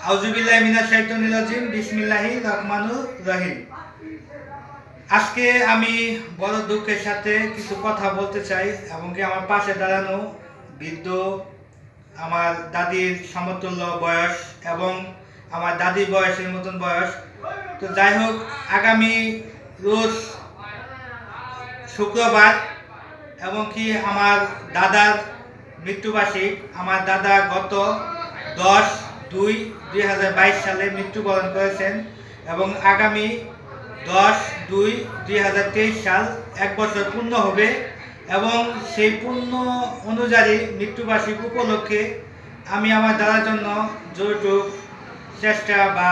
আউযুবিল্লাহি মিনাশ শাইতানির রাজিম বিসমিল্লাহির রহমানির রহিম। আজকে আমি বড় দুঃখের সাথে কিছু কথা বলতে চাই এবং কি আমার পাশে দাঁড়ানো বৃদ্ধ আমার দাদির সমতুল্য বয়স এবং আমার দাদির বয়সের মতন বয়স। তো যাই হোক, আগামী রোজ শুক্রবার এবং কি আমার দাদার মৃত্যুবার্ষিক। আমার দাদা গত 10/2/2022 সালে মৃত্যুবরণ করেছেন এবং আগামী 10/2/2023 সাল 1 বছর পূর্ণ হবে এবং সেই পূর্ণ অনুযায়ী মৃত্যুবার্ষিক উপলক্ষে আমি আমার দাদার জন্য যতটুকু চেষ্টা বা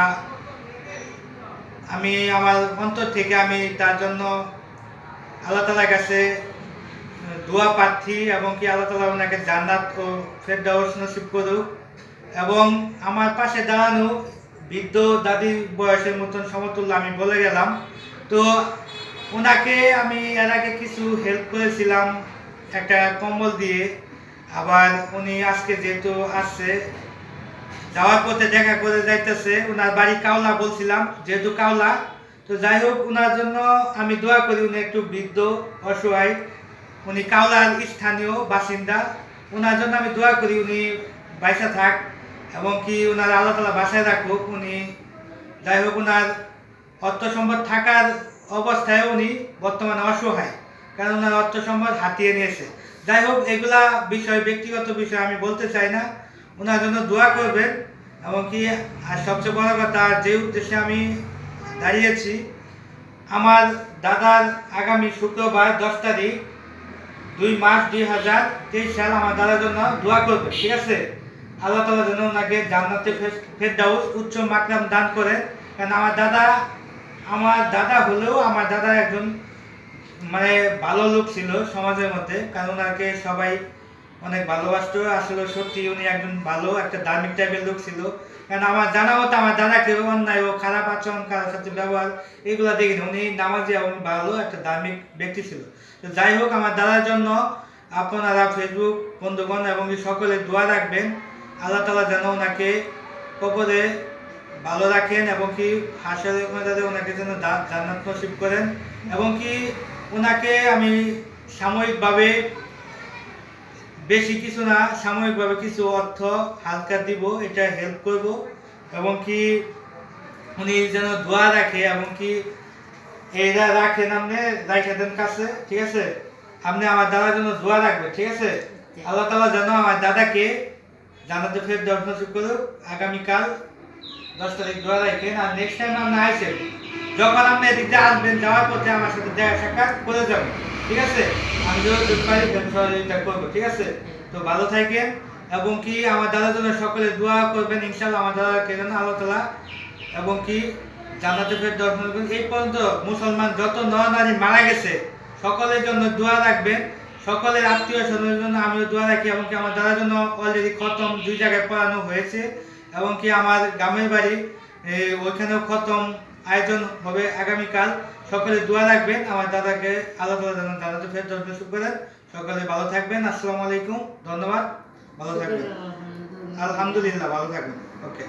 আমি আমার অন্তর থেকে আমি তার জন্য আল্লাহ তাআলার কাছে দোয়া প্রার্থী এবং কি আল্লাহ তাআলা ওনাকে জান্নাত ও ফেরদাউস নসিব করুক। এবং আমার পাশে দাঁড়ানো বৃদ্ধ দাদির বয়সের মতন সমতুল্য আমি বলে গেলাম। তো ওনাকে আমি এর আগে কিছু হেল্প করেছিলাম একটা কম্বল দিয়ে। আবার উনি আজকে যেহেতু আসছে, যাওয়ার পথে দেখা করে যাইতেছে, ওনার বাড়ি কাওলা বলছিলাম, যেহেতু কাওলা। তো যাই হোক, ওনার জন্য আমি দোয়া করি। উনি একটু বৃদ্ধ অসহায়, উনি কাওলার স্থানীয় বাসিন্দা। ওনার জন্য আমি দোয়া করি উনি বাইসা থাক এবং কি ওনার আল্লাহ তাআলা বাসায় রাখুক। উনি যাই হোক, ওনার অর্থ সম্পদ থাকার অবস্থায় উনি বর্তমানে অসহায়, কারণ ওনার অর্থ সম্পদ হাতিয়ে নিয়েছে। যাই হোক, এগুলা বিষয় ব্যক্তিগত বিষয় আমি বলতে চাই না। ওনার জন্য দোয়া করবেন এবং কি আর সবচেয়ে বড় কথা, যে উদ্দেশ্যে আমি দাঁড়িয়েছি, আমার দাদার আগামী শুক্রবার 10 তারিখ 2 মার্চ 2023 সাল আমার দাদার জন্য দোয়া করবে, ঠিক আছে? আল্লাহ তাআলা যেন ওনাকে জান্নাতে ফেরদাউস উচ্চ মাকরাম দান করেন। কারণ আমার দাদা হলেও আমার দাদা একজন মানে ভালো লোক ছিল সমাজের মধ্যে, কারণ ওনাকে সবাই অনেক ভালোবাসতো। আসলে সত্যি উনি একজন ভালো একটা ধার্মিক টাইপের লোক ছিল। কারণ আমার জানা মতো আমার দাদাকে অন্যায় ও খারাপ আচরণ, কারোর সাথে ব্যবহার, এগুলো দেখিনি। উনি নামাজি এবং ভালো একটা ধার্মিক ব্যক্তি ছিল। তো যাই হোক, আমার দাদার জন্য আপনারা ফেসবুক বন্ধুগণ এবং সকলে দোয়া রাখবেন। আল্লাহ তাআলা যেন ওনাকে কবরে ভালো রাখেন এবং কি হাসরের ময়দানে ওনাকে যেন জান্নাত নসিব করেন। এবং কি ওনাকে আমি সাময়িকভাবে, বেশি কিছু না, সাময়িকভাবে কিছু অর্থ হালকা দিব, এটা হেল্প করব। এবং কি উনি যেন দোয়া রাখে এবং কি এইটা রাখেন, আপনি রাখে দেন কাছে, ঠিক আছে? আপনি আমার দাদার জন্য দোয়া রাখবেন, ঠিক আছে? আল্লাহ তাআলা যেন আমার দাদাকে জান্নাতে ফেরদাউস নসিব করুক। আগামীকাল 10 তারিখ দোয়া রাখেন। আর নেক্সট টাইম আপনি আইসেন, যখন আপনি এদিকে আসবেন, যাওয়ার পথে আমার সাথে দেখা সাক্ষাৎ করে যাবেন, ঠিক আছে? আমি যতটুকু পারি সহযোগিতা করবো, ঠিক আছে? তো ভালো থাকেন এবং কি আমার দাদার জন্য সকলে দোয়া করবেন। ইনশাআল্লাহ আমার দাদাকে যেন আল্লাহ তাআলা এবং কি জান্নাতে ফেরদাউস নসিব করেন। এই পর্যন্ত মুসলমান যত নর নারী মারা গেছে, সকলের জন্য দোয়া রাখবেন। সকলের আত্মীয় স্বজনের জন্য আমিও দোয়া রাখি এবং কি আমার দাদার জন্য অলরেডি খতম 2 জায়গায় পড়ানো হয়েছে এবং কি আমার গ্রামের বাড়ি ওইখানেও খতম আয়োজন হবে আগামীকাল। সকলে দোয়া রাখবেন আমার দাদাকে আল্লাহ তাআলা যেন জান্নাতে ফেরদাউস নসিব করেন। সকলে ভালো থাকবেন। আসসালামু আলাইকুম, ধন্যবাদ, ভালো থাকবেন। আলহামদুলিল্লাহ, ভালো থাকবেন। ওকে।